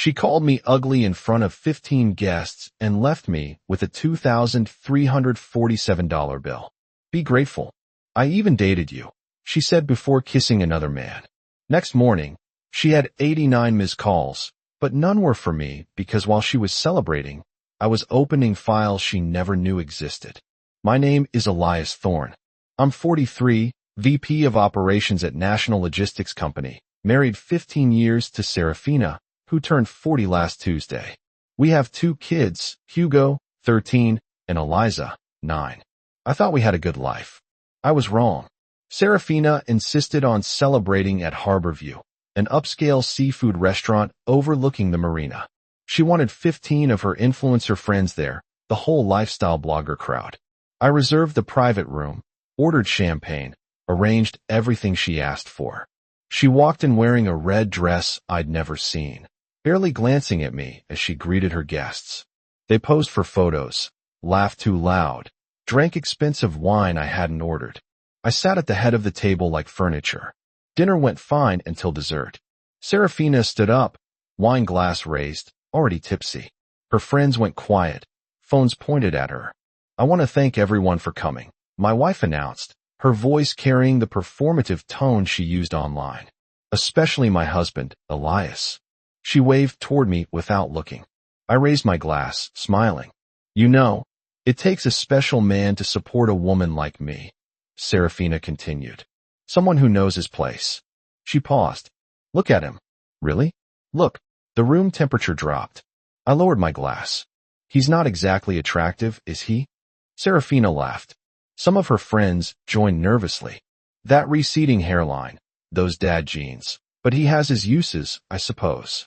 She called me ugly in front of 15 guests and left me with a $2,347 bill. Be grateful. I even dated you, she said before kissing another man. Next morning, she had 89 missed calls, but none were for me because while she was celebrating, I was opening files she never knew existed. My name is Elias Thorne. I'm 43, VP of Operations at National Logistics Company, married 15 years to Serafina, who turned 40 last Tuesday. We have 2 kids, Hugo, 13, and Eliza, 9. I thought we had a good life. I was wrong. Serafina insisted on celebrating at Harborview, an upscale seafood restaurant overlooking the marina. She wanted 15 of her influencer friends there, the whole lifestyle blogger crowd. I reserved the private room, ordered champagne, arranged everything she asked for. She walked in wearing a red dress I'd never seen, barely glancing at me as she greeted her guests. They posed for photos, laughed too loud, drank expensive wine I hadn't ordered. I sat at the head of the table like furniture. Dinner went fine until dessert. Serafina stood up, wine glass raised, already tipsy. Her friends went quiet, phones pointed at her. I want to thank everyone for coming, my wife announced, her voice carrying the performative tone she used online. Especially my husband, Elias. She waved toward me without looking. I raised my glass, smiling. You know, it takes a special man to support a woman like me, Serafina continued. Someone who knows his place. She paused. Look at him. Really? Look. The room temperature dropped. I lowered my glass. He's not exactly attractive, is he? Serafina laughed. Some of her friends joined nervously. That receding hairline, those dad jeans. But he has his uses, I suppose.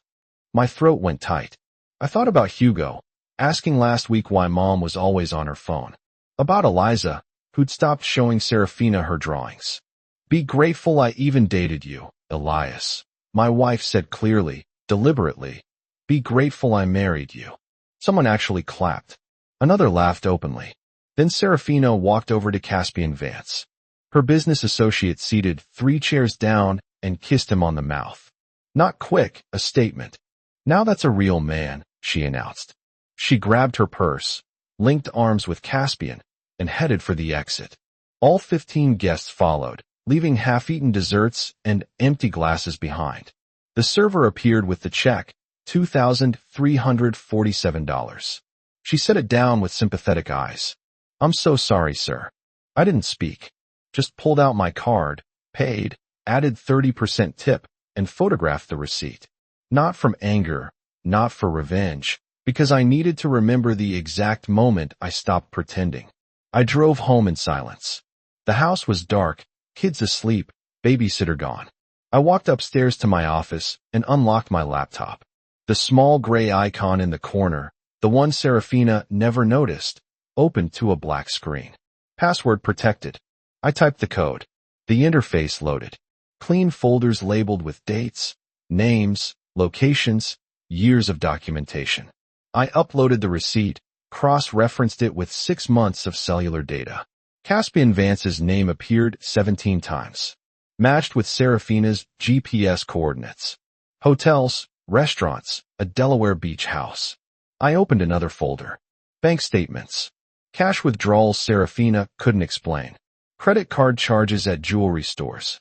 My throat went tight. I thought about Hugo, asking last week why mom was always on her phone. About Eliza, who'd stopped showing Serafina her drawings. Be grateful I even dated you, Elias. My wife said clearly, deliberately. Be grateful I married you. Someone actually clapped. Another laughed openly. Then Serafina walked over to Caspian Vance. Her business associate seated 3 chairs down and kissed him on the mouth. Not quick, a statement. Now that's a real man, she announced. She grabbed her purse, linked arms with Caspian, and headed for the exit. All 15 guests followed, leaving half-eaten desserts and empty glasses behind. The server appeared with the check, $2,347. She set it down with sympathetic eyes. I'm so sorry, sir. I didn't speak. Just pulled out my card, paid, added 30% tip, and photographed the receipt. Not from anger, not for revenge, because I needed to remember the exact moment I stopped pretending. I drove home in silence. The house was dark, kids asleep, babysitter gone. I walked upstairs to my office and unlocked my laptop. The small gray icon in the corner, the one Serafina never noticed, opened to a black screen. Password protected. I typed the code. The interface loaded. Clean folders labeled with dates, names, locations, years of documentation. I uploaded the receipt, cross-referenced it with 6 months of cellular data. Caspian Vance's name appeared 17 times. Matched with Serafina's GPS coordinates. Hotels, restaurants, a Delaware beach house. I opened another folder. Bank statements. Cash withdrawals Serafina couldn't explain. Credit card charges at jewelry stores.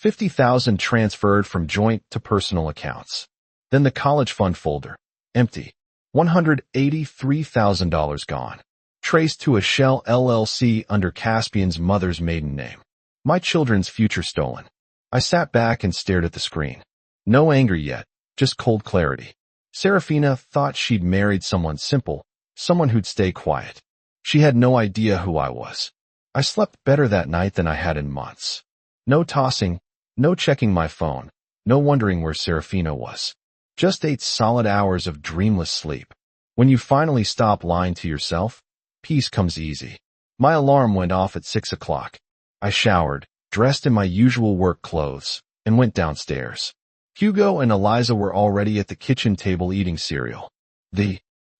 $50,000 transferred from joint to personal accounts. Then the college fund folder. Empty. $183,000 gone. Traced to a Shell LLC under Caspian's mother's maiden name. My children's future stolen. I sat back and stared at the screen. No anger yet, just cold clarity. Serafina thought she'd married someone simple, someone who'd stay quiet. She had no idea who I was. I slept better that night than I had in months. No tossing, no checking my phone, no wondering where Serafina was. Just 8 solid hours of dreamless sleep. When you finally stop lying to yourself, peace comes easy. My alarm went off at 6 o'clock. I showered, dressed in my usual work clothes, and went downstairs. Hugo and Eliza were already at the kitchen table eating cereal. The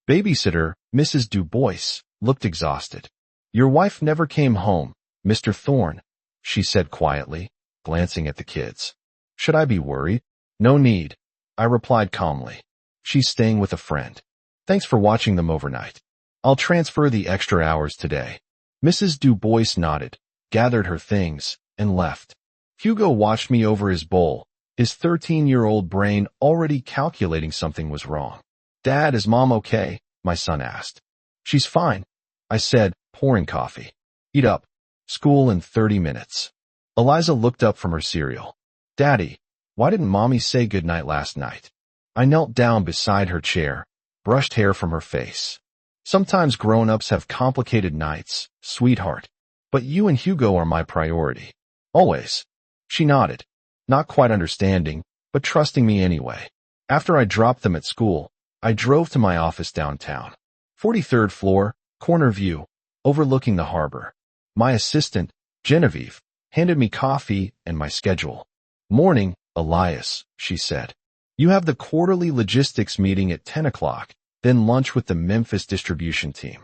babysitter, Mrs. Dubois, looked exhausted. Your wife never came home, Mr. Thorne, she said quietly, glancing at the kids. Should I be worried? No need, I replied calmly. She's staying with a friend. Thanks for watching them overnight. I'll transfer the extra hours today. Mrs. Du Bois nodded, gathered her things, and left. Hugo watched me over his bowl, his 13-year-old brain already calculating something was wrong. Dad, is Mom okay? My son asked. She's fine, I said, pouring coffee. Eat up. School in 30 minutes. Eliza looked up from her cereal. Daddy, why didn't Mommy say goodnight last night? I knelt down beside her chair, brushed hair from her face. Sometimes grown-ups have complicated nights, sweetheart. But you and Hugo are my priority. Always. She nodded, not quite understanding, but trusting me anyway. After I dropped them at school, I drove to my office downtown. 43rd floor, corner view, overlooking the harbor. My assistant, Genevieve, handed me coffee and my schedule. Morning, Elias, she said. You have the quarterly logistics meeting at 10 o'clock, then lunch with the Memphis distribution team.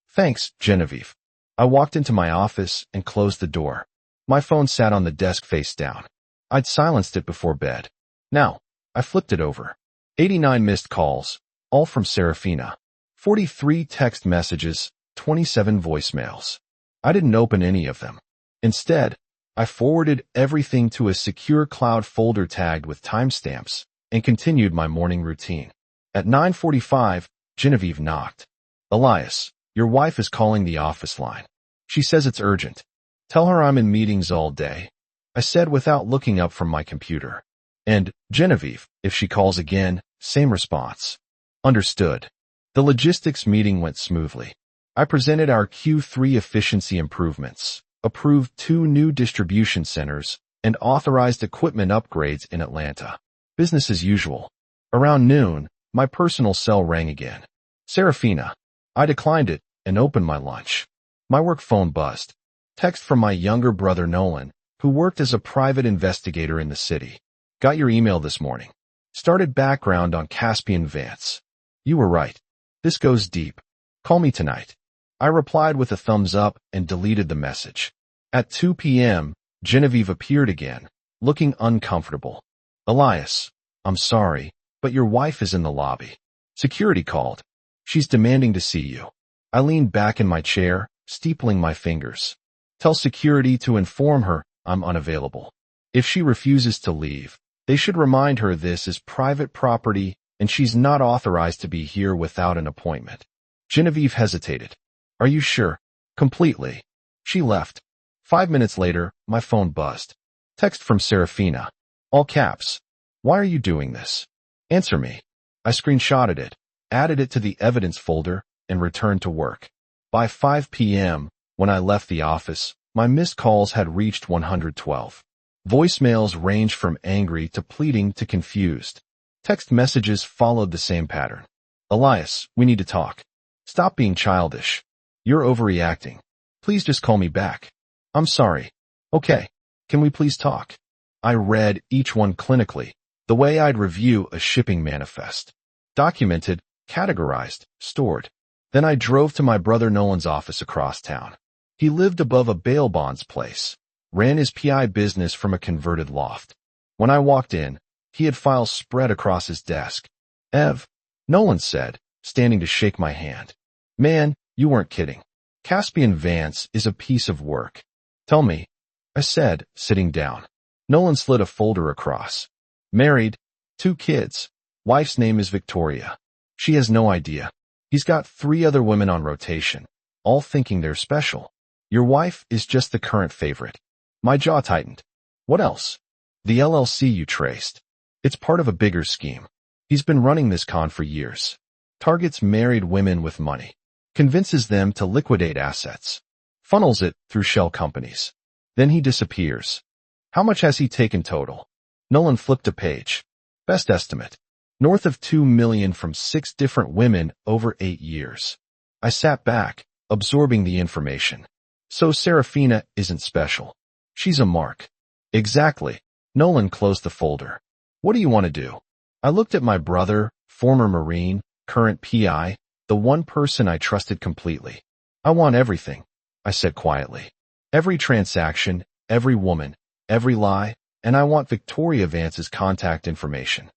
Thanks, Genevieve. I walked into my office and closed the door. My phone sat on the desk face down. I'd silenced it before bed. Now, I flipped it over. 89 missed calls, all from Serafina. 43 text messages, 27 voicemails. I didn't open any of them. Instead, I forwarded everything to a secure cloud folder tagged with timestamps and continued my morning routine. At 9:45, Genevieve knocked. Elias, your wife is calling the office line. She says it's urgent. Tell her I'm in meetings all day, I said without looking up from my computer. And, Genevieve, if she calls again, same response. Understood. The logistics meeting went smoothly. I presented our Q3 efficiency improvements, approved 2 new distribution centers, and authorized equipment upgrades in Atlanta. Business as usual. Around noon, my personal cell rang again. Serafina. I declined it and opened my lunch. My work phone buzzed. Text from my younger brother Nolan, who worked as a private investigator in the city. Got your email this morning. Started background on Caspian Vance. You were right. This goes deep. Call me tonight. I replied with a thumbs up and deleted the message. At 2 p.m., Genevieve appeared again, looking uncomfortable. Elias, I'm sorry, but your wife is in the lobby. Security called. She's demanding to see you. I leaned back in my chair, steepling my fingers. Tell security to inform her I'm unavailable. If she refuses to leave, they should remind her this is private property and she's not authorized to be here without an appointment. Genevieve hesitated. Are you sure? Completely. She left. 5 minutes later, my phone buzzed. Text from Serafina. All caps. Why are you doing this? Answer me. I screenshotted it, added it to the evidence folder, and returned to work. By 5 p.m., when I left the office, my missed calls had reached 112. Voicemails ranged from angry to pleading to confused. Text messages followed the same pattern. Elias, we need to talk. Stop being childish. You're overreacting. Please just call me back. I'm sorry. Okay. Can we please talk? I read each one clinically, the way I'd review a shipping manifest. Documented, categorized, stored. Then I drove to my brother Nolan's office across town. He lived above a bail bonds place, ran his PI business from a converted loft. When I walked in, he had files spread across his desk. Ev, Nolan said, standing to shake my hand. Man, you weren't kidding. Caspian Vance is a piece of work. Tell me, I said, sitting down. Nolan slid a folder across. Married, 2 kids. Wife's name is Victoria. She has no idea. He's got 3 other women on rotation, all thinking they're special. Your wife is just the current favorite. My jaw tightened. What else? The LLC you traced. It's part of a bigger scheme. He's been running this con for years. Targets married women with money. Convinces them to liquidate assets. Funnels it through shell companies. Then he disappears. How much has he taken total? Nolan flipped a page. Best estimate. North of 2 million from 6 different women over 8 years. I sat back, absorbing the information. So Serafina isn't special. She's a mark. Exactly. Nolan closed the folder. What do you want to do? I looked at my brother, former Marine, current PI, the one person I trusted completely. I want everything, I said quietly. Every transaction, every woman, every lie, and I want Victoria Vance's contact information.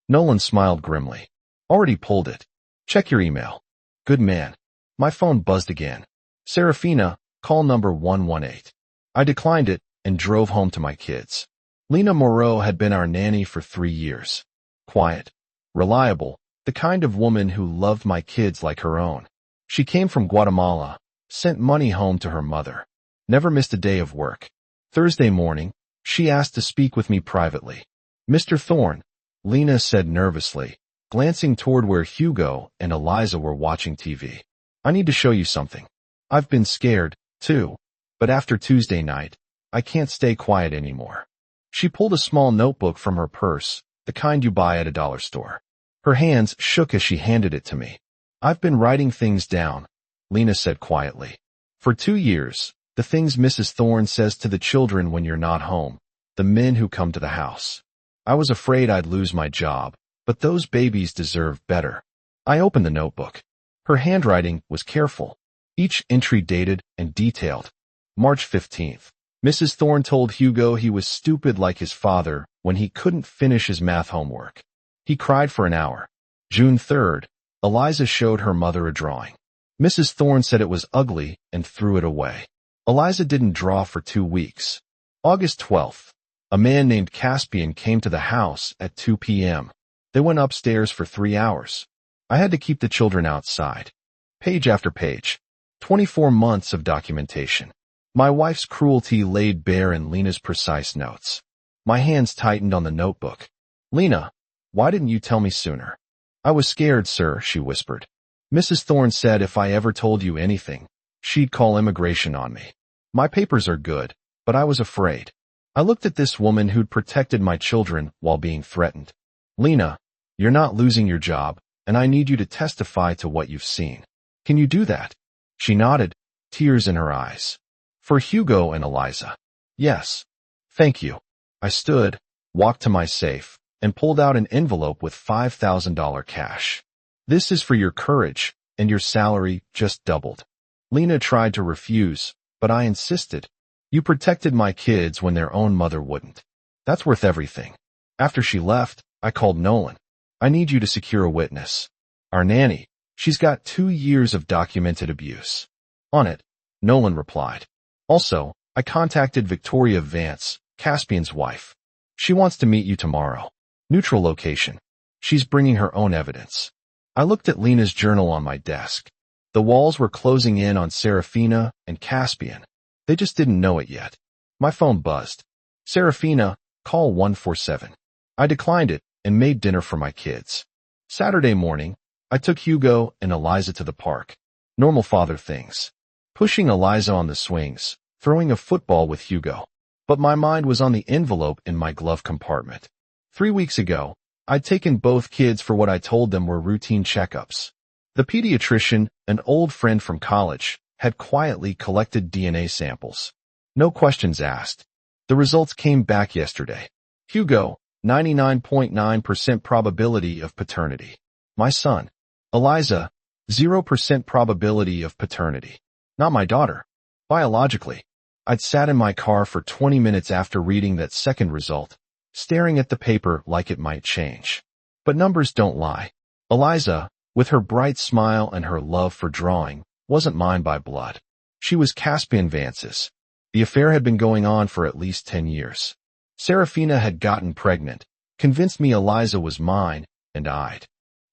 Nolan smiled grimly. Already pulled it. Check your email. Good man. My phone buzzed again. Serafina, call number 118. I declined it and drove home to my kids. Lena Moreau had been our nanny for 3 years. Quiet, reliable, the kind of woman who loved my kids like her own. She came from Guatemala, sent money home to her mother, never missed a day of work. Thursday morning, she asked to speak with me privately. Mr. Thorne, Lena said nervously, glancing toward where Hugo and Eliza were watching TV. I need to show you something. I've been scared, too, but after Tuesday night, I can't stay quiet anymore. She pulled a small notebook from her purse, the kind you buy at a dollar store. Her hands shook as she handed it to me. I've been writing things down, Lena said quietly. For 2 years, the things Mrs. Thorne says to the children when you're not home, the men who come to the house. I was afraid I'd lose my job, but those babies deserve better. I opened the notebook. Her handwriting was careful, each entry dated and detailed. March 15th. Mrs. Thorne told Hugo he was stupid like his father when he couldn't finish his math homework. He cried for an hour. June 3rd, Eliza showed her mother a drawing. Mrs. Thorne said it was ugly and threw it away. Eliza didn't draw for 2 weeks. August 12th, a man named Caspian came to the house at 2 p.m. They went upstairs for 3 hours. I had to keep the children outside. Page after page. 24 months of documentation. My wife's cruelty laid bare in Lena's precise notes. My hands tightened on the notebook. Lena, why didn't you tell me sooner? I was scared, sir, she whispered. Mrs. Thorne said if I ever told you anything, she'd call immigration on me. My papers are good, but I was afraid. I looked at this woman who'd protected my children while being threatened. Lena, you're not losing your job, and I need you to testify to what you've seen. Can you do that? She nodded, tears in her eyes. For Hugo and Eliza. Yes. Thank you. I stood, walked to my safe, and pulled out an envelope with $5,000 cash. This is for your courage, and your salary just doubled. Lena tried to refuse, but I insisted. You protected my kids when their own mother wouldn't. That's worth everything. After she left, I called Nolan. I need you to secure a witness. Our nanny. She's got 2 years of documented abuse. On it, Nolan replied. Also, I contacted Victoria Vance, Caspian's wife. She wants to meet you tomorrow. Neutral location. She's bringing her own evidence. I looked at Lena's journal on my desk. The walls were closing in on Serafina and Caspian. They just didn't know it yet. My phone buzzed. Serafina, call 147. I declined it and made dinner for my kids. Saturday morning, I took Hugo and Eliza to the park. Normal father things. Pushing Eliza on the swings, throwing a football with Hugo. But my mind was on the envelope in my glove compartment. 3 weeks ago, I'd taken both kids for what I told them were routine checkups. The pediatrician, an old friend from college, had quietly collected DNA samples. No questions asked. The results came back yesterday. Hugo, 99.9% probability of paternity. My son. Eliza, 0% probability of paternity. Not my daughter. Biologically. I'd sat in my car for 20 minutes after reading that second result, staring at the paper like it might change. But numbers don't lie. Eliza, with her bright smile and her love for drawing, wasn't mine by blood. She was Caspian Vance's. The affair had been going on for at least 10 years. Serafina had gotten pregnant, convinced me Eliza was mine, and I'd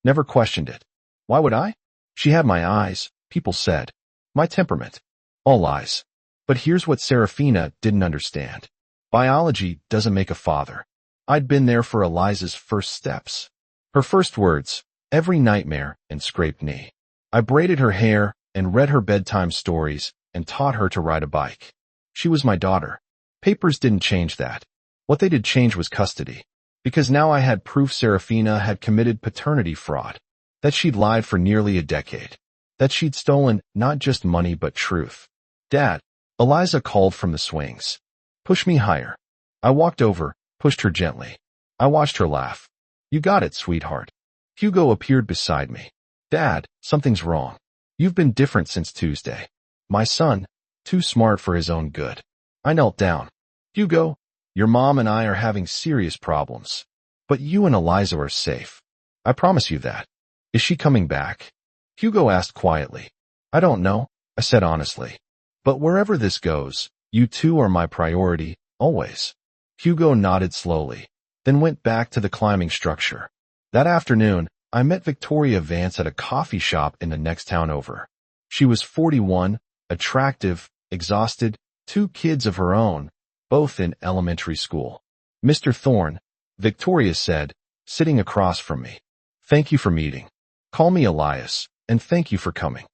never questioned it. Why would I? She had my eyes, people said. My temperament. All lies. But here's what Serafina didn't understand. Biology doesn't make a father. I'd been there for Eliza's first steps. Her first words, every nightmare and scraped knee. I braided her hair and read her bedtime stories and taught her to ride a bike. She was my daughter. Papers didn't change that. What they did change was custody. Because now I had proof Serafina had committed paternity fraud. That she'd lied for nearly a decade. That she'd stolen not just money but truth. Dad, Eliza called from the swings. Push me higher. I walked over, pushed her gently. I watched her laugh. You got it, sweetheart. Hugo appeared beside me. Dad, something's wrong. You've been different since Tuesday. My son, too smart for his own good. I knelt down. Hugo, your mom and I are having serious problems. But you and Eliza are safe. I promise you that. Is she coming back? Hugo asked quietly. I don't know, I said honestly. But wherever this goes, you two are my priority, always. Hugo nodded slowly, then went back to the climbing structure. That afternoon, I met Victoria Vance at a coffee shop in the next town over. She was 41, attractive, exhausted, 2 kids of her own, both in elementary school. Mr. Thorne, Victoria said, sitting across from me. Thank you for meeting. Call me Elias, and thank you for coming.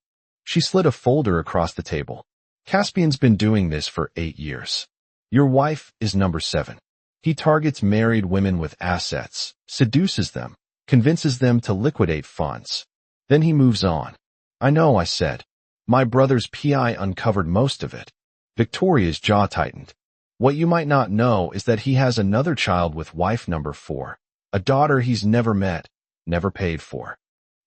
She slid a folder across the table. Caspian's been doing this for 8 years. Your wife is number 7. He targets married women with assets, seduces them, convinces them to liquidate funds. Then he moves on. I know, I said. My brother's PI uncovered most of it. Victoria's jaw tightened. What you might not know is that he has another child with wife number 4, a daughter he's never met, never paid for.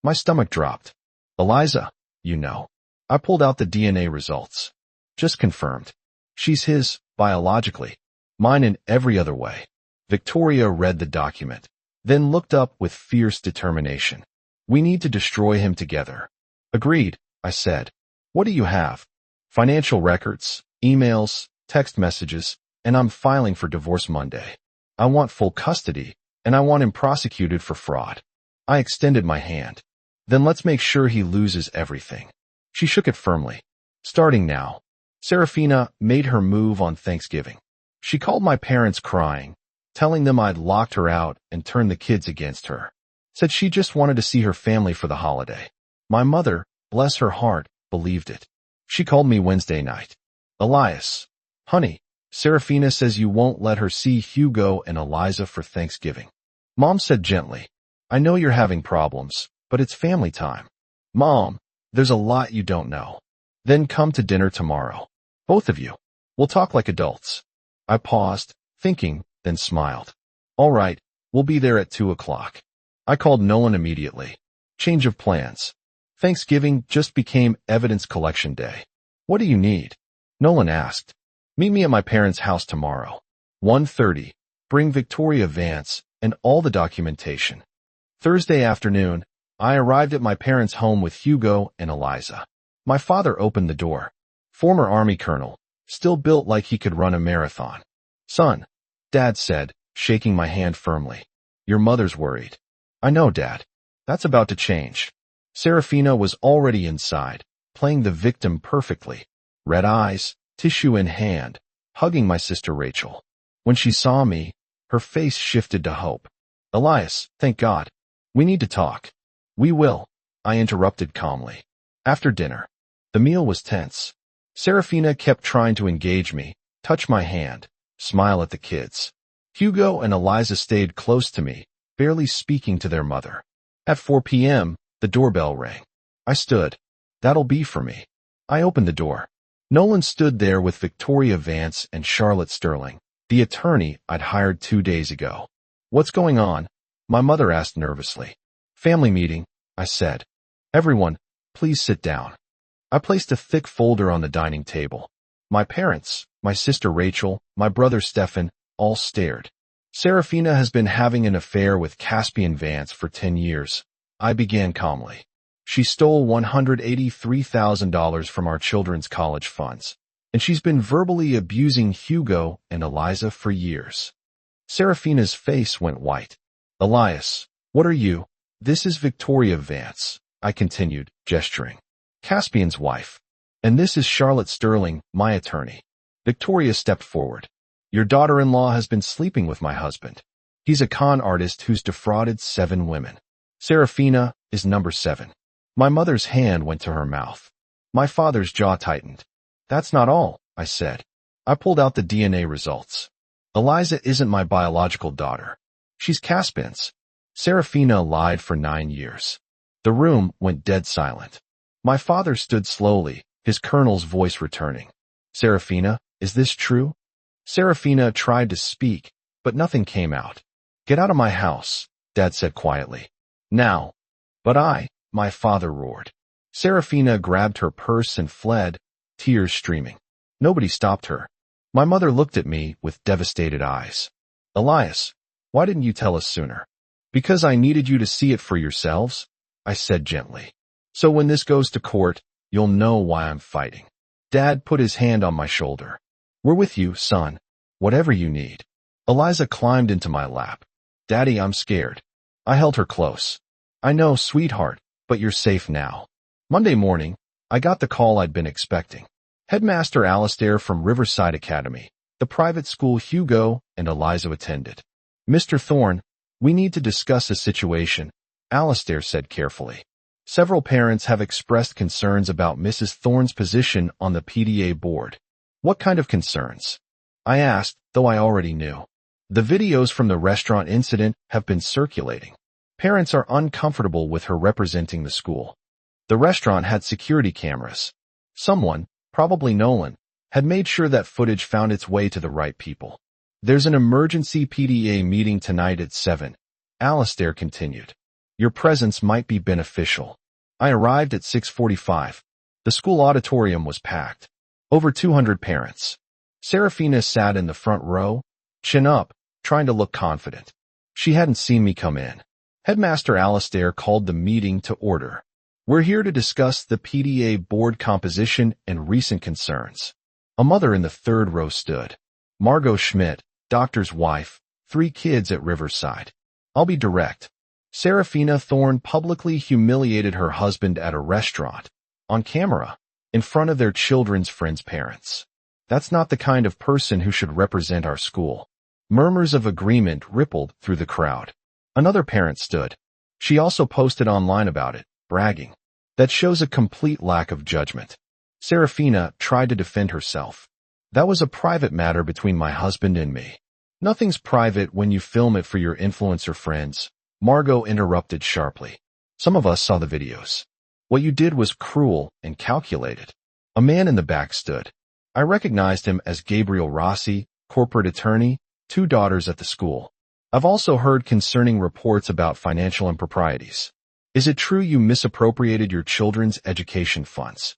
My stomach dropped. Eliza, you know. I pulled out the DNA results. Just confirmed. She's his, biologically. Mine in every other way. Victoria read the document, then looked up with fierce determination. We need to destroy him together. Agreed, I said. What do you have? Financial records, emails, text messages, and I'm filing for divorce Monday. I want full custody, and I want him prosecuted for fraud. I extended my hand. Then let's make sure he loses everything. She shook it firmly. Starting now. Serafina made her move on Thanksgiving. She called my parents crying, telling them I'd locked her out and turned the kids against her. Said she just wanted to see her family for the holiday. My mother, bless her heart, believed it. She called me Wednesday night. Elias, honey, Serafina says you won't let her see Hugo and Eliza for Thanksgiving. Mom said gently, I know you're having problems, but it's family time. Mom, there's a lot you don't know. Then come to dinner tomorrow. Both of you. We'll talk like adults. I paused, thinking, then smiled. All right, we'll be there at 2 o'clock. I called Nolan immediately. Change of plans. Thanksgiving just became evidence collection day. What do you need? Nolan asked. Meet me at my parents' house tomorrow. 1:30. Bring Victoria Vance and all the documentation. Thursday afternoon, I arrived at my parents' home with Hugo and Eliza. My father opened the door. Former Army colonel, still built like he could run a marathon. Son, Dad said, shaking my hand firmly. Your mother's worried. I know, Dad. That's about to change. Serafina was already inside, playing the victim perfectly. Red eyes, tissue in hand, hugging my sister Rachel. When she saw me, her face shifted to hope. Elias, thank God. We need to talk. We will, I interrupted calmly. After dinner. The meal was tense. Serafina kept trying to engage me, touch my hand, smile at the kids. Hugo and Eliza stayed close to me, barely speaking to their mother. At 4 p.m., the doorbell rang. I stood. That'll be for me. I opened the door. Nolan stood there with Victoria Vance and Charlotte Sterling, the attorney I'd hired 2 days ago. What's going on? My mother asked nervously. Family meeting, I said. Everyone, please sit down. I placed a thick folder on the dining table. My parents, my sister Rachel, my brother Stefan, all stared. Serafina has been having an affair with Caspian Vance for 10 years. I began calmly. She stole $183,000 from our children's college funds, and she's been verbally abusing Hugo and Eliza for years. Serafina's face went white. Elias, what are you? This is Victoria Vance, I continued, gesturing. Caspian's wife. And this is Charlotte Sterling, my attorney. Victoria stepped forward. Your daughter-in-law has been sleeping with my husband. He's a con artist who's defrauded 7 women. Serafina is number 7. My mother's hand went to her mouth. My father's jaw tightened. That's not all, I said. I pulled out the DNA results. Eliza isn't my biological daughter. She's Caspian's. Serafina lied for 9 years. The room went dead silent. My father stood slowly, his colonel's voice returning. Serafina, is this true? Serafina tried to speak, but nothing came out. Get out of my house, Dad said quietly. Now. But my father roared. Serafina grabbed her purse and fled, tears streaming. Nobody stopped her. My mother looked at me with devastated eyes. Elias, why didn't you tell us sooner? Because I needed you to see it for yourselves? I said gently. So when this goes to court, you'll know why I'm fighting. Dad put his hand on my shoulder. We're with you, son. Whatever you need. Eliza climbed into my lap. Daddy, I'm scared. I held her close. I know, sweetheart, but you're safe now. Monday morning, I got the call I'd been expecting. Headmaster Alastair from Riverside Academy, the private school Hugo and Eliza attended. Mr. Thorne, we need to discuss a situation, Alastair said carefully. Several parents have expressed concerns about Mrs. Thorne's position on the PTA board. What kind of concerns? I asked, though I already knew. The videos from the restaurant incident have been circulating. Parents are uncomfortable with her representing the school. The restaurant had security cameras. Someone, probably Nolan, had made sure that footage found its way to the right people. There's an emergency PTA meeting tonight at 7, Alastair continued. Your presence might be beneficial. I arrived at 6:45. The school auditorium was packed. Over 200 parents. Serafina sat in the front row, chin up, trying to look confident. She hadn't seen me come in. Headmaster Alastair called the meeting to order. We're here to discuss the PTA board composition and recent concerns. A mother in the third row stood. Margot Schmidt, doctor's wife, 3 kids at Riverside. I'll be direct. Serafina Thorne publicly humiliated her husband at a restaurant, on camera, in front of their children's friends' parents. That's not the kind of person who should represent our school. Murmurs of agreement rippled through the crowd. Another parent stood. She also posted online about it, bragging. That shows a complete lack of judgment. Serafina tried to defend herself. That was a private matter between my husband and me. Nothing's private when you film it for your influencer friends, Margot interrupted sharply. Some of us saw the videos. What you did was cruel and calculated. A man in the back stood. I recognized him as Gabriel Rossi, corporate attorney, 2 daughters at the school. I've also heard concerning reports about financial improprieties. Is it true you misappropriated your children's education funds?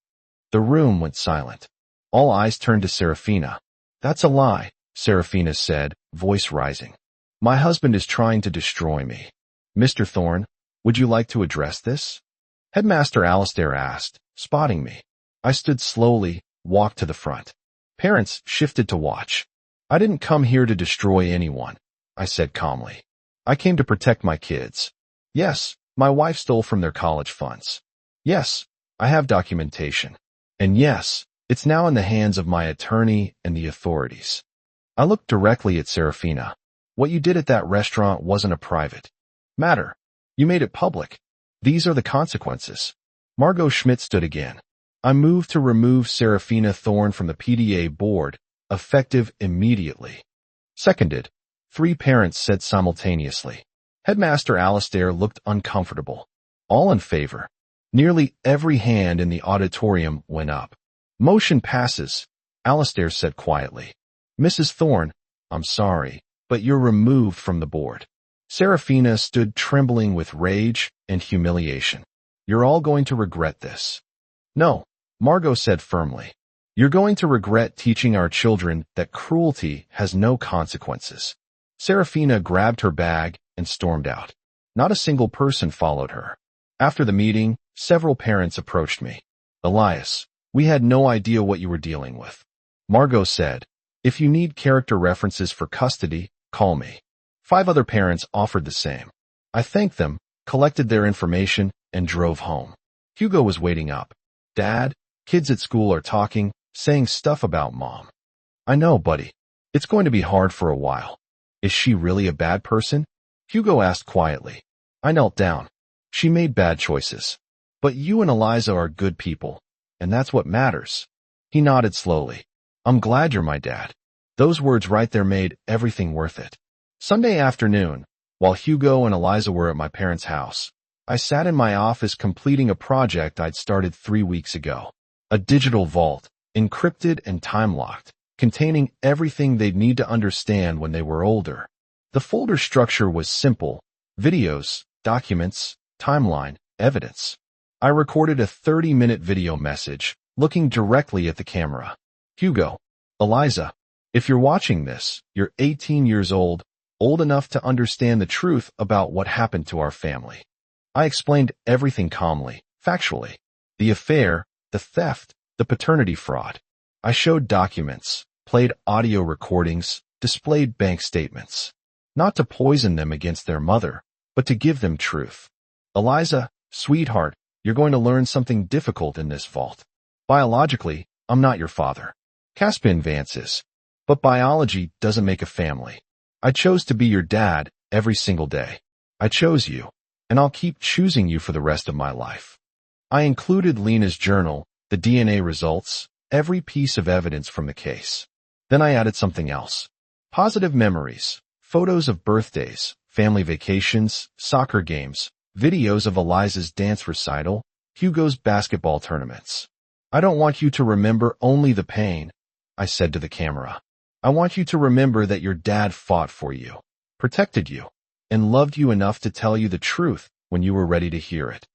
The room went silent. All eyes turned to Serafina. That's a lie, Serafina said, voice rising. My husband is trying to destroy me. Mr. Thorne, would you like to address this? Headmaster Alastair asked, spotting me. I stood slowly, walked to the front. Parents shifted to watch. I didn't come here to destroy anyone, I said calmly. I came to protect my kids. Yes, my wife stole from their college funds. Yes, I have documentation. And yes, it's now in the hands of my attorney and the authorities. I looked directly at Serafina. What you did at that restaurant wasn't a private matter. You made it public. These are the consequences. Margot Schmidt stood again. I moved to remove Serafina Thorne from the PTA board, effective immediately. Seconded. 3 parents said simultaneously. Headmaster Alastair looked uncomfortable. All in favor. Nearly every hand in the auditorium went up. Motion passes, Alastair said quietly. Mrs. Thorne, I'm sorry, but you're removed from the board. Serafina stood trembling with rage and humiliation. You're all going to regret this. No, Margot said firmly. You're going to regret teaching our children that cruelty has no consequences. Serafina grabbed her bag and stormed out. Not a single person followed her. After the meeting, several parents approached me. Elias, we had no idea what you were dealing with. Margot said, if you need character references for custody, call me. 5 other parents offered the same. I thanked them, collected their information, and drove home. Hugo was waiting up. Dad, kids at school are talking, saying stuff about Mom. I know, buddy. It's going to be hard for a while. Is she really a bad person? Hugo asked quietly. I knelt down. She made bad choices. But you and Eliza are good people, and that's what matters. He nodded slowly. I'm glad you're my dad. Those words right there made everything worth it. Sunday afternoon, while Hugo and Eliza were at my parents' house, I sat in my office completing a project I'd started 3 weeks ago. A digital vault, encrypted and time-locked, containing everything they'd need to understand when they were older. The folder structure was simple: videos, documents, timeline, evidence. I recorded a 30-minute video message, looking directly at the camera. Hugo, Eliza, if you're watching this, you're 18 years old enough to understand the truth about what happened to our family. I explained everything calmly, factually. The affair, the theft, the paternity fraud. I showed documents, played audio recordings, displayed bank statements. Not to poison them against their mother, but to give them truth. Eliza, sweetheart, you're going to learn something difficult in this vault. Biologically, I'm not your father. Caspin Vance is. But biology doesn't make a family. I chose to be your dad every single day. I chose you, and I'll keep choosing you for the rest of my life. I included Lena's journal, the DNA results, every piece of evidence from the case. Then I added something else. Positive memories, photos of birthdays, family vacations, soccer games, videos of Eliza's dance recital, Hugo's basketball tournaments. I don't want you to remember only the pain, I said to the camera. I want you to remember that your dad fought for you, protected you, and loved you enough to tell you the truth when you were ready to hear it.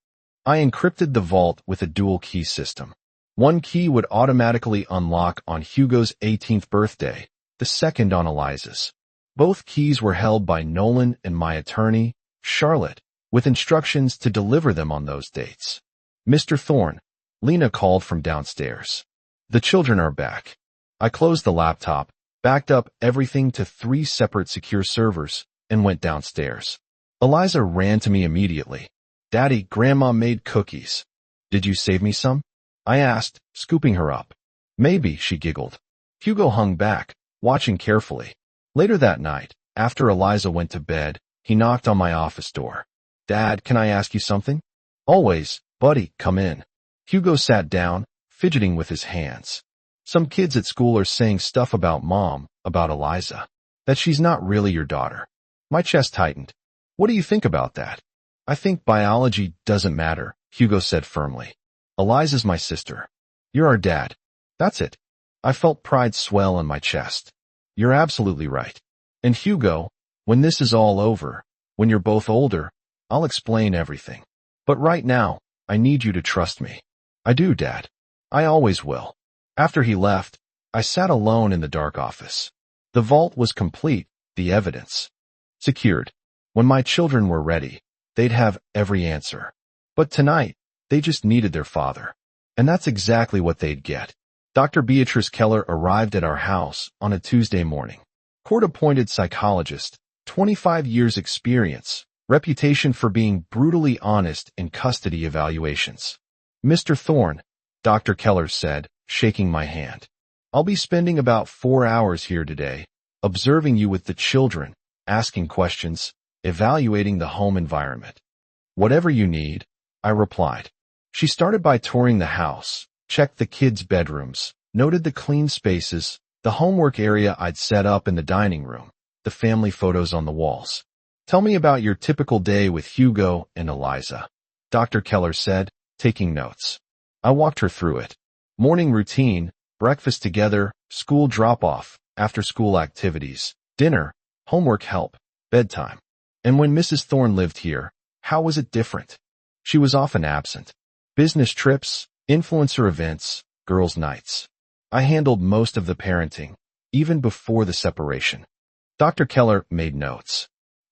I encrypted the vault with a dual key system. One key would automatically unlock on Hugo's 18th birthday, the second on Eliza's. Both keys were held by Nolan and my attorney, Charlotte, with instructions to deliver them on those dates. Mr. Thorne, Lena called from downstairs. The children are back. I closed the laptop, backed up everything to 3 separate secure servers, and went downstairs. Eliza ran to me immediately. Daddy, Grandma made cookies. Did you save me some? I asked, scooping her up. Maybe, she giggled. Hugo hung back, watching carefully. Later that night, after Eliza went to bed, he knocked on my office door. Dad, can I ask you something? Always, buddy, come in. Hugo sat down, fidgeting with his hands. Some kids at school are saying stuff about Mom, about Eliza. That she's not really your daughter. My chest tightened. What do you think about that? I think biology doesn't matter, Hugo said firmly. Eliza's my sister. You're our dad. That's it. I felt pride swell in my chest. You're absolutely right. And Hugo, when this is all over, when you're both older, I'll explain everything. But right now, I need you to trust me. I do, Dad. I always will. After he left, I sat alone in the dark office. The vault was complete, the evidence secured. When my children were ready, they'd have every answer. But tonight, they just needed their father. And that's exactly what they'd get. Dr. Beatrice Keller arrived at our house on a Tuesday morning. Court-appointed psychologist, 25 years experience, reputation for being brutally honest in custody evaluations. Mr. Thorne, Dr. Keller said, shaking my hand. I'll be spending about 4 hours here today, observing you with the children, asking questions, evaluating the home environment. Whatever you need, I replied. She started by touring the house, checked the kids' bedrooms, noted the clean spaces, the homework area I'd set up in the dining room, the family photos on the walls. Tell me about your typical day with Hugo and Eliza, Dr. Keller said, taking notes. I walked her through it. Morning routine, breakfast together, school drop-off, after-school activities, dinner, homework help, bedtime. And when Mrs. Thorne lived here, how was it different? She was often absent. Business trips, influencer events, girls' nights. I handled most of the parenting, even before the separation. Dr. Keller made notes.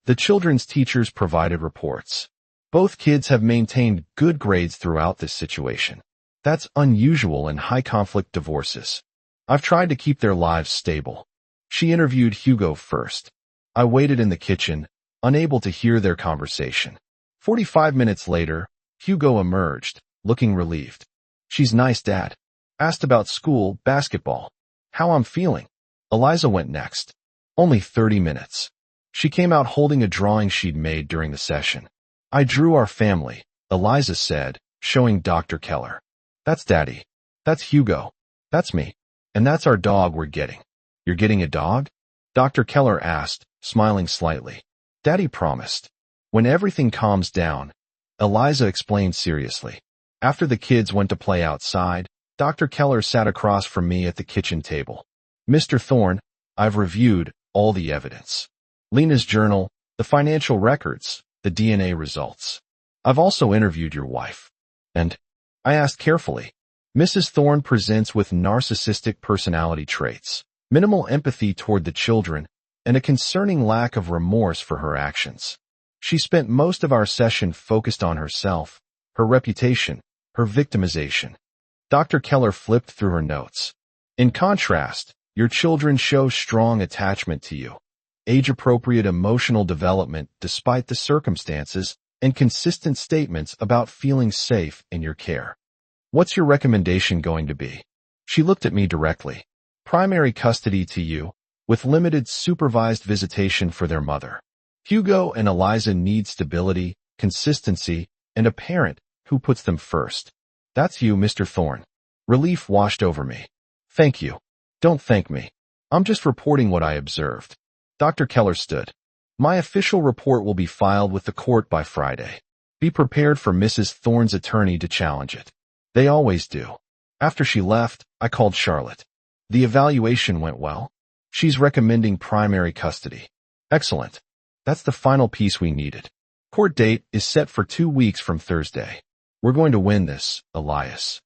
The children's teachers provided reports. Both kids have maintained good grades throughout this situation. That's unusual in high-conflict divorces. I've tried to keep their lives stable. She interviewed Hugo first. I waited in the kitchen, unable to hear their conversation. 45 minutes later, Hugo emerged, looking relieved. She's nice, Dad. Asked about school, basketball. How I'm feeling. Eliza went next. Only 30 minutes. She came out holding a drawing she'd made during the session. I drew our family, Eliza said, showing Dr. Keller. That's Daddy. That's Hugo. That's me. And that's our dog we're getting. You're getting a dog? Dr. Keller asked, smiling slightly. Daddy promised. When everything calms down, Eliza explained seriously. After the kids went to play outside, Dr. Keller sat across from me at the kitchen table. Mr. Thorne, I've reviewed all the evidence. Lena's journal, the financial records, the DNA results. I've also interviewed your wife. And I asked carefully. Mrs. Thorne presents with narcissistic personality traits, minimal empathy toward the children, and a concerning lack of remorse for her actions. She spent most of our session focused on herself, her reputation, her victimization. Dr. Keller flipped through her notes. In contrast, your children show strong attachment to you, age-appropriate emotional development despite the circumstances, and consistent statements about feeling safe in your care. What's your recommendation going to be? She looked at me directly. Primary custody to you, with limited supervised visitation for their mother. Hugo and Eliza need stability, consistency, and a parent who puts them first. That's you, Mr. Thorne. Relief washed over me. Thank you. Don't thank me. I'm just reporting what I observed. Dr. Keller stood. My official report will be filed with the court by Friday. Be prepared for Mrs. Thorne's attorney to challenge it. They always do. After she left, I called Charlotte. The evaluation went well. She's recommending primary custody. Excellent. That's the final piece we needed. Court date is set for 2 weeks from Thursday. We're going to win this, Elias.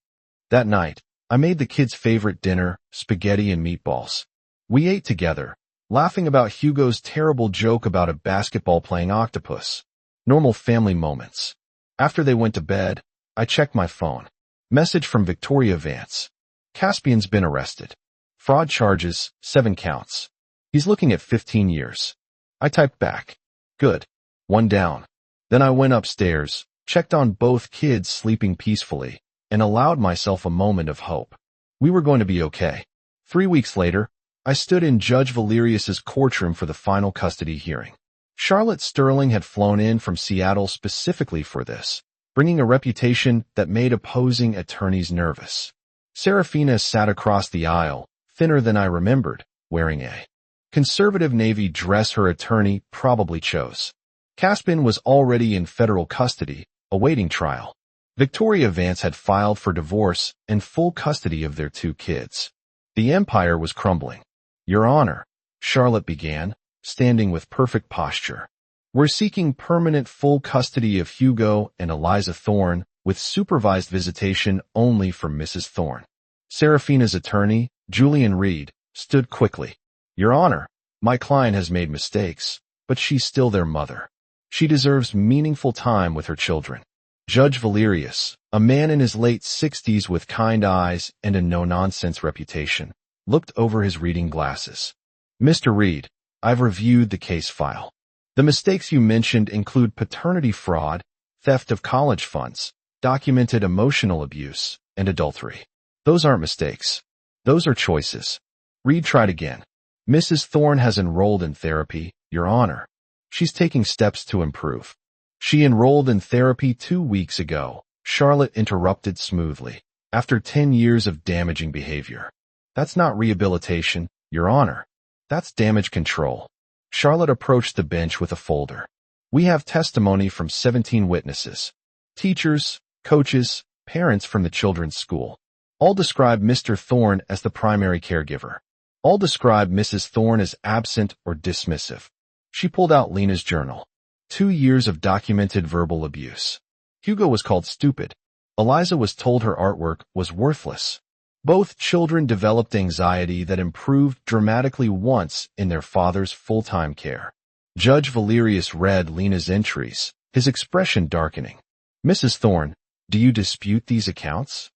That night, I made the kids' favorite dinner, spaghetti and meatballs. We ate together, laughing about Hugo's terrible joke about a basketball-playing octopus. Normal family moments. After they went to bed, I checked my phone. Message from Victoria Vance. Caspian's been arrested. Fraud charges, 7 counts. He's looking at 15 years. I typed back. Good. 1 down. Then I went upstairs, checked on both kids sleeping peacefully, and allowed myself a moment of hope. We were going to be okay. 3 weeks later, I stood in Judge Valerius's courtroom for the final custody hearing. Charlotte Sterling had flown in from Seattle specifically for this, bringing a reputation that made opposing attorneys nervous. Serafina sat across the aisle, thinner than I remembered, wearing a conservative navy dress her attorney probably chose. Caspian was already in federal custody, awaiting trial. Victoria Vance had filed for divorce and full custody of their 2 kids. The empire was crumbling. Your Honor, Charlotte began, standing with perfect posture. We're seeking permanent full custody of Hugo and Eliza Thorne, with supervised visitation only for Mrs. Thorne. Serafina's attorney, Julian Reed, stood quickly. Your Honor, my client has made mistakes, but she's still their mother. She deserves meaningful time with her children. Judge Valerius, a man in his late 60s with kind eyes and a no-nonsense reputation, looked over his reading glasses. Mr. Reed, I've reviewed the case file. The mistakes you mentioned include paternity fraud, theft of college funds, documented emotional abuse, and adultery. Those aren't mistakes. Those are choices. Reed tried again. Mrs. Thorne has enrolled in therapy, Your Honor. She's taking steps to improve. She enrolled in therapy 2 weeks ago, Charlotte interrupted smoothly, after 10 years of damaging behavior. That's not rehabilitation, Your Honor. That's damage control. Charlotte approached the bench with a folder. We have testimony from 17 witnesses. Teachers, coaches, parents from the children's school. All describe Mr. Thorne as the primary caregiver. All describe Mrs. Thorne as absent or dismissive. She pulled out Lena's journal. 2 years of documented verbal abuse. Hugo was called stupid. Eliza was told her artwork was worthless. Both children developed anxiety that improved dramatically once in their father's full-time care. Judge Valerius read Lena's entries, his expression darkening. Mrs. Thorne, do you dispute these accounts?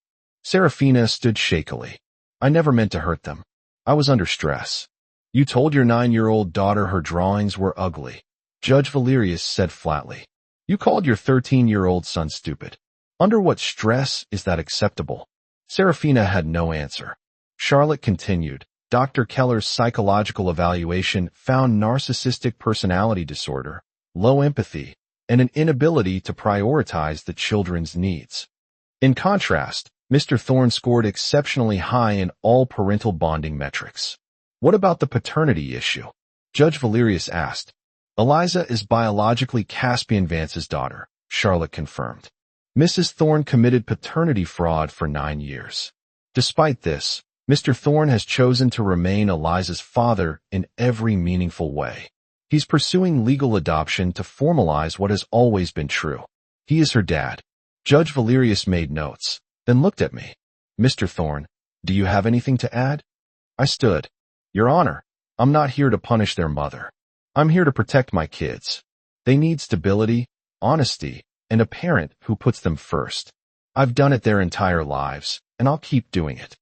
Serafina stood shakily. I never meant to hurt them. I was under stress. You told your 9-year-old daughter her drawings were ugly. Judge Valerius said flatly. You called your 13-year-old son stupid. Under what stress is that acceptable? Serafina had no answer. Charlotte continued. Dr. Keller's psychological evaluation found narcissistic personality disorder, low empathy, and an inability to prioritize the children's needs. In contrast, Mr. Thorne scored exceptionally high in all parental bonding metrics. What about the paternity issue? Judge Valerius asked. Eliza is biologically Caspian Vance's daughter, Charlotte confirmed. Mrs. Thorne committed paternity fraud for 9 years. Despite this, Mr. Thorne has chosen to remain Eliza's father in every meaningful way. He's pursuing legal adoption to formalize what has always been true. He is her dad. Judge Valerius made notes, then looked at me. Mr. Thorne, do you have anything to add? I stood. Your Honor, I'm not here to punish their mother. I'm here to protect my kids. They need stability, honesty, and a parent who puts them first. I've done it their entire lives, and I'll keep doing it.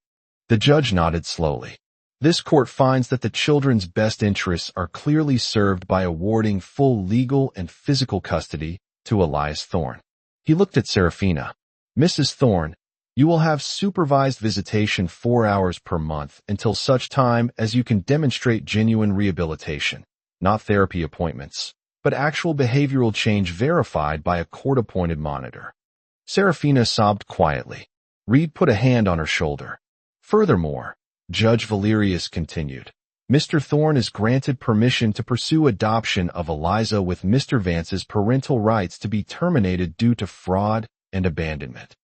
The judge nodded slowly. This court finds that the children's best interests are clearly served by awarding full legal and physical custody to Elias Thorne. He looked at Serafina. Mrs. Thorne, you will have supervised visitation 4 hours per month until such time as you can demonstrate genuine rehabilitation, not therapy appointments, but actual behavioral change verified by a court-appointed monitor. Serafina sobbed quietly. Reed put a hand on her shoulder. Furthermore, Judge Valerius continued, Mr. Thorne is granted permission to pursue adoption of Eliza with Mr. Vance's parental rights to be terminated due to fraud and abandonment.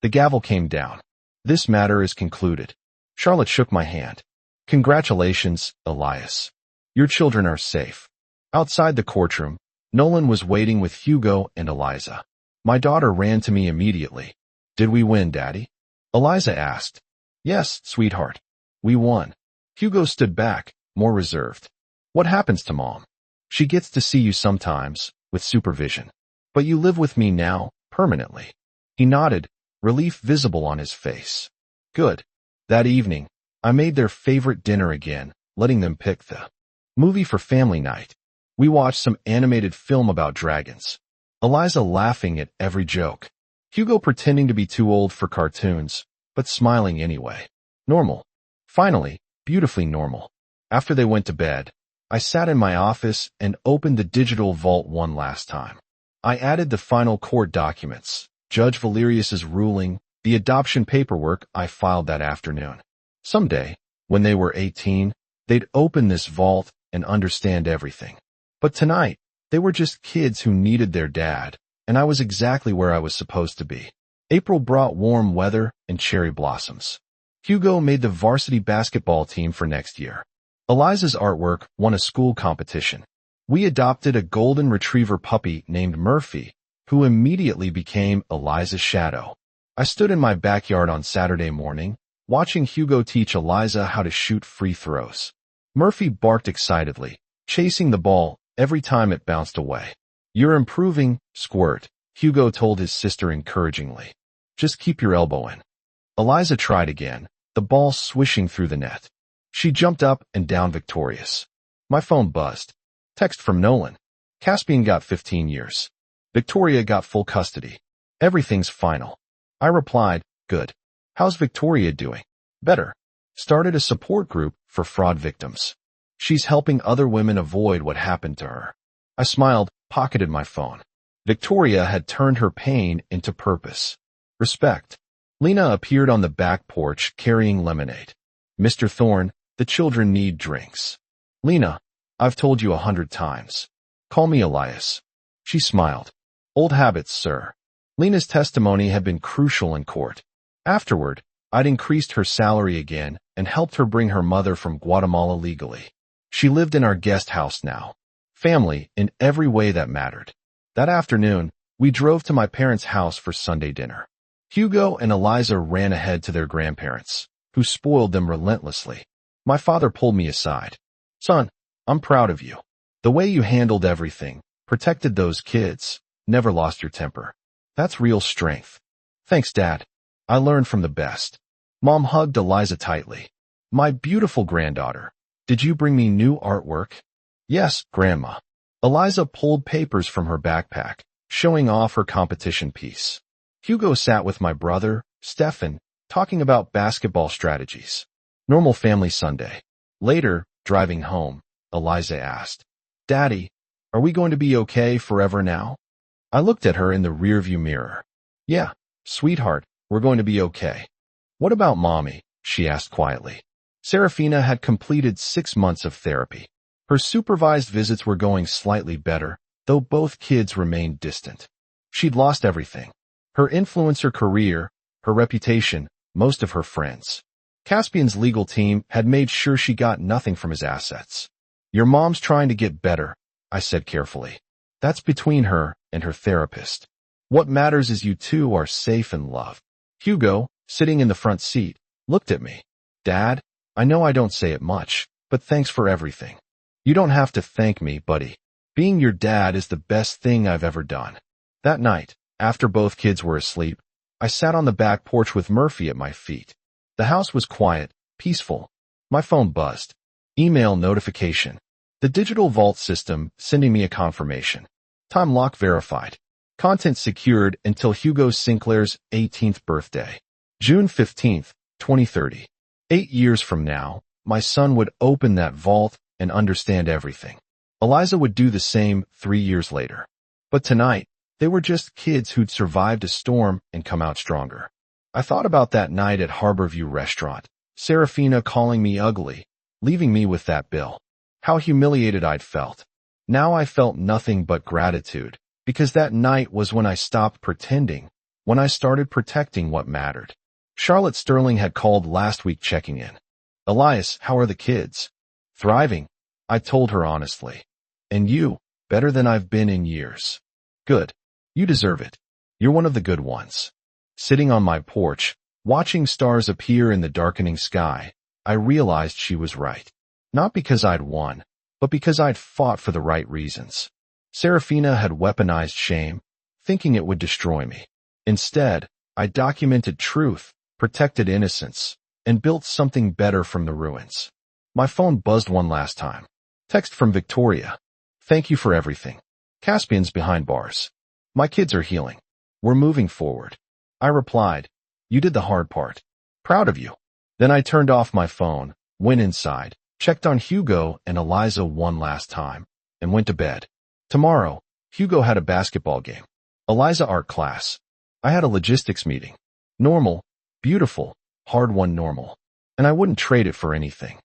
The gavel came down. This matter is concluded. Charlotte shook my hand. Congratulations, Elias. Your children are safe. Outside the courtroom, Nolan was waiting with Hugo and Eliza. My daughter ran to me immediately. Did we win, Daddy? Eliza asked. Yes, sweetheart. We won. Hugo stood back, more reserved. What happens to Mom? She gets to see you sometimes, with supervision. But you live with me now, permanently. He nodded, relief visible on his face. Good. That evening, I made their favorite dinner again, letting them pick the movie for family night. We watched some animated film about dragons. Eliza laughing at every joke. Hugo pretending to be too old for cartoons, but smiling anyway. Normal. Finally, beautifully normal. After they went to bed, I sat in my office and opened the digital vault one last time. I added the final court documents, Judge Valerius's ruling, the adoption paperwork I filed that afternoon. Someday, when they were 18, they'd open this vault and understand everything. But tonight, they were just kids who needed their dad, and I was exactly where I was supposed to be. April brought warm weather and cherry blossoms. Hugo made the varsity basketball team for next year. Eliza's artwork won a school competition. We adopted a golden retriever puppy named Murphy, who immediately became Eliza's shadow. I stood in my backyard on Saturday morning, watching Hugo teach Eliza how to shoot free throws. Murphy barked excitedly, chasing the ball every time it bounced away. You're improving, Squirt, Hugo told his sister encouragingly. Just keep your elbow in. Eliza tried again, the ball swishing through the net. She jumped up and down victorious. My phone buzzed. Text from Nolan. Caspian got 15 years. Victoria got full custody. Everything's final. I replied, good. How's Victoria doing? Better. Started a support group for fraud victims. She's helping other women avoid what happened to her. I smiled, pocketed my phone. Victoria had turned her pain into purpose. Respect. Lena appeared on the back porch carrying lemonade. Mr. Thorne, the children need drinks. Lena, I've told you 100 times. Call me Elias. She smiled. Old habits, sir. Lena's testimony had been crucial in court. Afterward, I'd increased her salary again and helped her bring her mother from Guatemala legally. She lived in our guest house now. Family in every way that mattered. That afternoon, we drove to my parents' house for Sunday dinner. Hugo and Eliza ran ahead to their grandparents, who spoiled them relentlessly. My father pulled me aside. Son, I'm proud of you. The way you handled everything, protected those kids, never lost your temper. That's real strength. Thanks, Dad. I learned from the best. Mom hugged Eliza tightly. My beautiful granddaughter, did you bring me new artwork? Yes, Grandma. Eliza pulled papers from her backpack, showing off her competition piece. Hugo sat with my brother, Stefan, talking about basketball strategies. Normal family Sunday. Later, driving home, Eliza asked, Daddy, are we going to be okay forever now? I looked at her in the rearview mirror. Yeah, sweetheart, we're going to be okay. What about Mommy? She asked quietly. Serafina had completed 6 months of therapy. Her supervised visits were going slightly better, though both kids remained distant. She'd lost everything. Her influencer career, her reputation, most of her friends. Caspian's legal team had made sure she got nothing from his assets. Your mom's trying to get better, I said carefully. That's between her and her therapist. What matters is you two are safe and loved. Hugo, sitting in the front seat, looked at me. Dad, I know I don't say it much, but thanks for everything. You don't have to thank me, buddy. Being your dad is the best thing I've ever done. That night, after both kids were asleep, I sat on the back porch with Murphy at my feet. The house was quiet, peaceful. My phone buzzed. Email notification. The digital vault system sending me a confirmation. Time lock verified. Content secured until Hugo Sinclair's 18th birthday. June 15th, 2030. 8 years from now, my son would open that vault and understand everything. Eliza would do the same 3 years later. But tonight, they were just kids who'd survived a storm and come out stronger. I thought about that night at Harborview Restaurant. Serafina calling me ugly, leaving me with that bill. How humiliated I'd felt. Now I felt nothing but gratitude, because that night was when I stopped pretending, when I started protecting what mattered. Charlotte Sterling had called last week checking in. Elias, how are the kids? Thriving, I told her honestly. And you, better than I've been in years. Good. You deserve it. You're one of the good ones. Sitting on my porch, watching stars appear in the darkening sky, I realized she was right. Not because I'd won, but because I'd fought for the right reasons. Serafina had weaponized shame, thinking it would destroy me. Instead, I documented truth, protected innocence, and built something better from the ruins. My phone buzzed one last time. Text from Victoria. Thank you for everything. Caspian's behind bars. My kids are healing. We're moving forward. I replied, you did the hard part. Proud of you. Then I turned off my phone, went inside, checked on Hugo and Eliza one last time, and went to bed. Tomorrow, Hugo had a basketball game. Eliza art class. I had a logistics meeting. Normal, beautiful, hard-won normal. And I wouldn't trade it for anything.